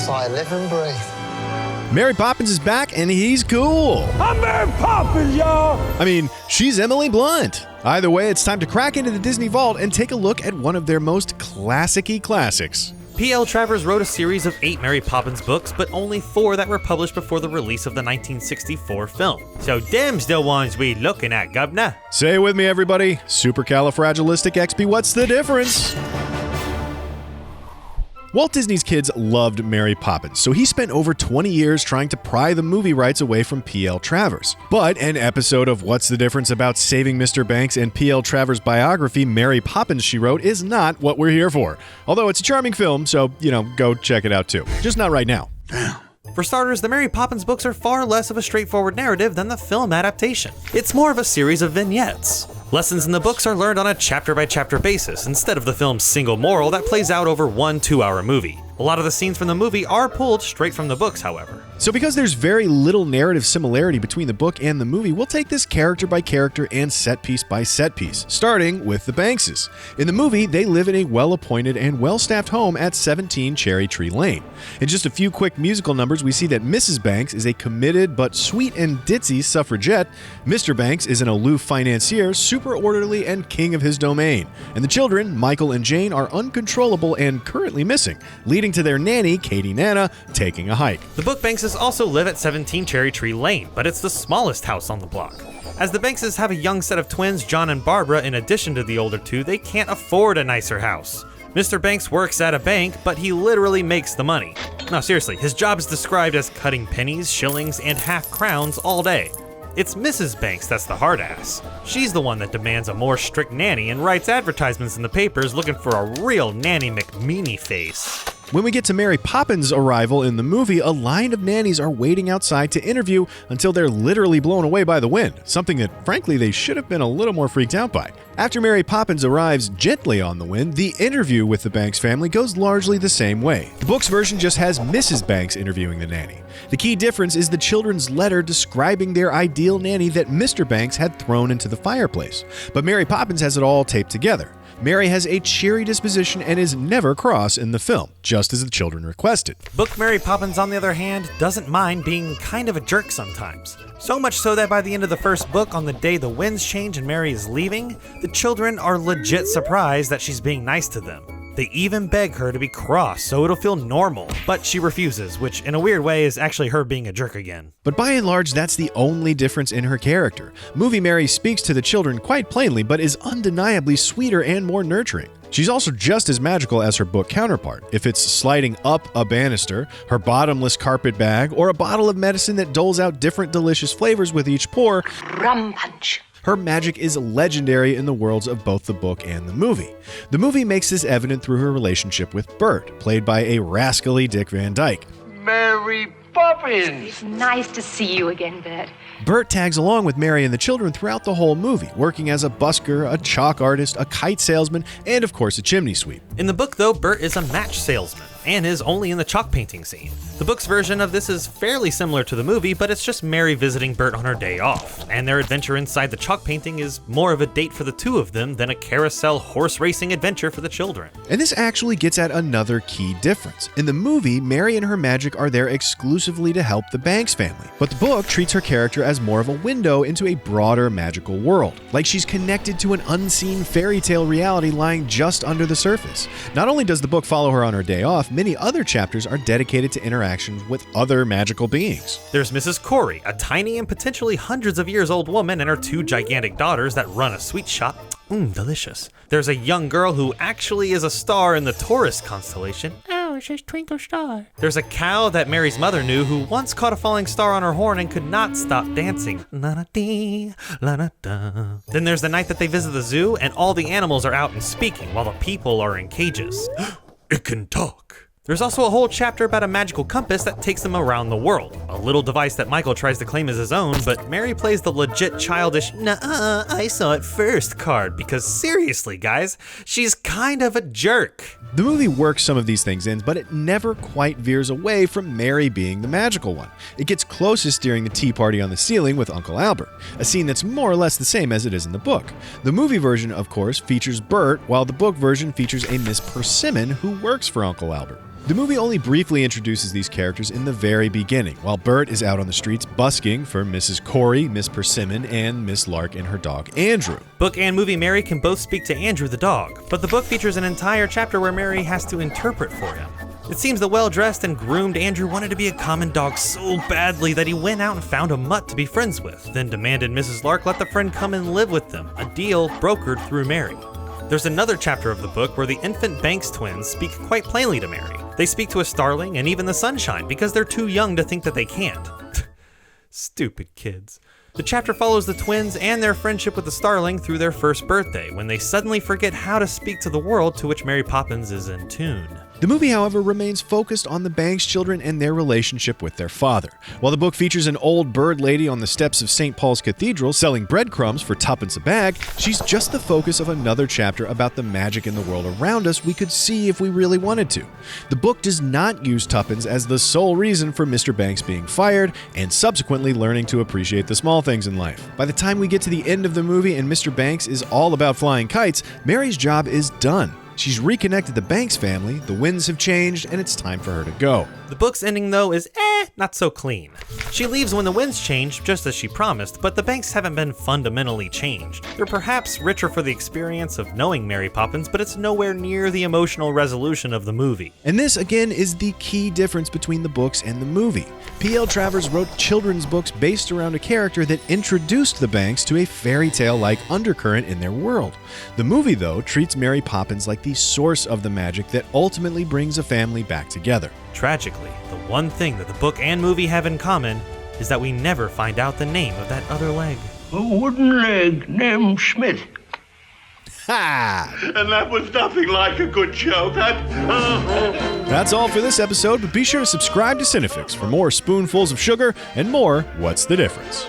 else I live and breathe. Mary Poppins is back, and he's cool. I'm Mary Poppins, y'all! I mean, she's Emily Blunt. Either way, it's time to crack into the Disney Vault and take a look at one of their most classic-y classics. PL Travers wrote a series of 8 Mary Poppins books, but only 4 that were published before the release of the 1964 film. So them's the ones we looking at, governor. Say it with me, everybody. Supercalifragilisticexp, what's the difference? Walt Disney's kids loved Mary Poppins, so he spent over 20 years trying to pry the movie rights away from PL Travers. But an episode of What's the Difference About Saving Mr. Banks and PL Travers' biography, Mary Poppins, She Wrote, is not what we're here for. Although it's a charming film, so, go check it out too. Just not right now. Damn. For starters, the Mary Poppins books are far less of a straightforward narrative than the film adaptation. It's more of a series of vignettes. Lessons in the books are learned on a chapter-by-chapter basis, instead of the film's single moral that plays out over one 2-hour movie. A lot of the scenes from the movie are pulled straight from the books, however. So because there's very little narrative similarity between the book and the movie, we'll take this character by character and set piece by set piece, starting with the Bankses. In the movie, they live in a well-appointed and well-staffed home at 17 Cherry Tree Lane. In just a few quick musical numbers, we see that Mrs. Banks is a committed but sweet and ditzy suffragette, Mr. Banks is an aloof financier, super orderly and king of his domain, and the children, Michael and Jane, are uncontrollable and currently missing, leading to their nanny, Katie Nana, taking a hike. The book Bankses also live at 17 Cherry Tree Lane, but it's the smallest house on the block. As the Bankses have a young set of twins, John and Barbara, in addition to the older two, they can't afford a nicer house. Mr. Banks works at a bank, but he literally makes the money. No, seriously, his job is described as cutting pennies, shillings, and half-crowns all day. It's Mrs. Banks that's the hard ass. She's the one that demands a more strict nanny and writes advertisements in the papers looking for a real Nanny McMeany face. When we get to Mary Poppins' arrival in the movie, a line of nannies are waiting outside to interview until they're literally blown away by the wind, something that, frankly, they should have been a little more freaked out by. After Mary Poppins arrives gently on the wind, the interview with the Banks family goes largely the same way. The book's version just has Mrs. Banks interviewing the nanny. The key difference is the children's letter describing their ideal nanny that Mr. Banks had thrown into the fireplace. But Mary Poppins has it all taped together. Mary has a cheery disposition and is never cross in the film, just as the children requested. Book Mary Poppins, on the other hand, doesn't mind being kind of a jerk sometimes. So much so that by the end of the first book, on the day the winds change and Mary is leaving, the children are legit surprised that she's being nice to them. They even beg her to be cross so it'll feel normal, but she refuses, which in a weird way is actually her being a jerk again. But by and large, that's the only difference in her character. Movie Mary speaks to the children quite plainly, but is undeniably sweeter and more nurturing. She's also just as magical as her book counterpart. If it's sliding up a banister, her bottomless carpet bag, or a bottle of medicine that doles out different delicious flavors with each pour, Rum punch. her magic is legendary in the worlds of both the book and the movie. The movie makes this evident through her relationship with Bert, played by a rascally Dick Van Dyke. Mary Poppins! It's nice to see you again, Bert. Bert tags along with Mary and the children throughout the whole movie, working as a busker, a chalk artist, a kite salesman, and of course a chimney sweep. In the book, though, Bert is a match salesman, and is only in the chalk painting scene. The book's version of this is fairly similar to the movie, but it's just Mary visiting Bert on her day off, and their adventure inside the chalk painting is more of a date for the two of them than a carousel horse racing adventure for the children. And this actually gets at another key difference. In the movie, Mary and her magic are there exclusively to help the Banks family, but the book treats her character as more of a window into a broader magical world, like she's connected to an unseen fairy tale reality lying just under the surface. Not only does the book follow her on her day off, many other chapters are dedicated to interactions with other magical beings. There's Mrs. Corey, a tiny and potentially hundreds of years old woman, and her 2 gigantic daughters that run a sweet shop. Delicious. There's a young girl who actually is a star in the Taurus constellation. Oh, it says Twinkle Star. There's a cow that Mary's mother knew who once caught a falling star on her horn and could not stop dancing. La-da-dee, la-da-da. Then there's the night that they visit the zoo and all the animals are out and speaking while the people are in cages. It can talk. There's also a whole chapter about a magical compass that takes them around the world. A little device that Michael tries to claim as his own, but Mary plays the legit childish, "Nuh-uh, I saw it first" card because seriously, guys, she's kind of a jerk. The movie works some of these things in, but it never quite veers away from Mary being the magical one. It gets closest during the tea party on the ceiling with Uncle Albert, a scene that's more or less the same as it is in the book. The movie version, of course, features Bert, while the book version features a Miss Persimmon who works for Uncle Albert. The movie only briefly introduces these characters in the very beginning, while Bert is out on the streets busking for Mrs. Corey, Miss Persimmon, and Miss Lark and her dog Andrew. Book and movie Mary can both speak to Andrew the dog, but the book features an entire chapter where Mary has to interpret for him. It seems the well-dressed and groomed Andrew wanted to be a common dog so badly that he went out and found a mutt to be friends with, then demanded Mrs. Lark let the friend come and live with them, a deal brokered through Mary. There's another chapter of the book where the infant Banks twins speak quite plainly to Mary. They speak to a starling and even the sunshine because they're too young to think that they can't. Stupid kids. The chapter follows the twins and their friendship with the starling through their first birthday, when they suddenly forget how to speak to the world to which Mary Poppins is in tune. The movie, however, remains focused on the Banks children and their relationship with their father. While the book features an old bird lady on the steps of St. Paul's Cathedral selling breadcrumbs for tuppence a bag, she's just the focus of another chapter about the magic in the world around us we could see if we really wanted to. The book does not use tuppence as the sole reason for Mr. Banks being fired and subsequently learning to appreciate the small things in life. By the time we get to the end of the movie and Mr. Banks is all about flying kites, Mary's job is done. She's reconnected the Banks family, the winds have changed, and it's time for her to go. The book's ending, though, is not so clean. She leaves when the winds change, just as she promised, but the Banks haven't been fundamentally changed. They're perhaps richer for the experience of knowing Mary Poppins, but it's nowhere near the emotional resolution of the movie. And this, again, is the key difference between the books and the movie. PL Travers wrote children's books based around a character that introduced the Banks to a fairy tale-like undercurrent in their world. The movie, though, treats Mary Poppins like the source of the magic that ultimately brings a family back together. Tragically, the one thing that the book and movie have in common is that we never find out the name of that other leg. A wooden leg named Smith. Ha! And that was nothing like a good joke. That's all for this episode, but be sure to subscribe to CineFix for more spoonfuls of sugar and more What's the Difference?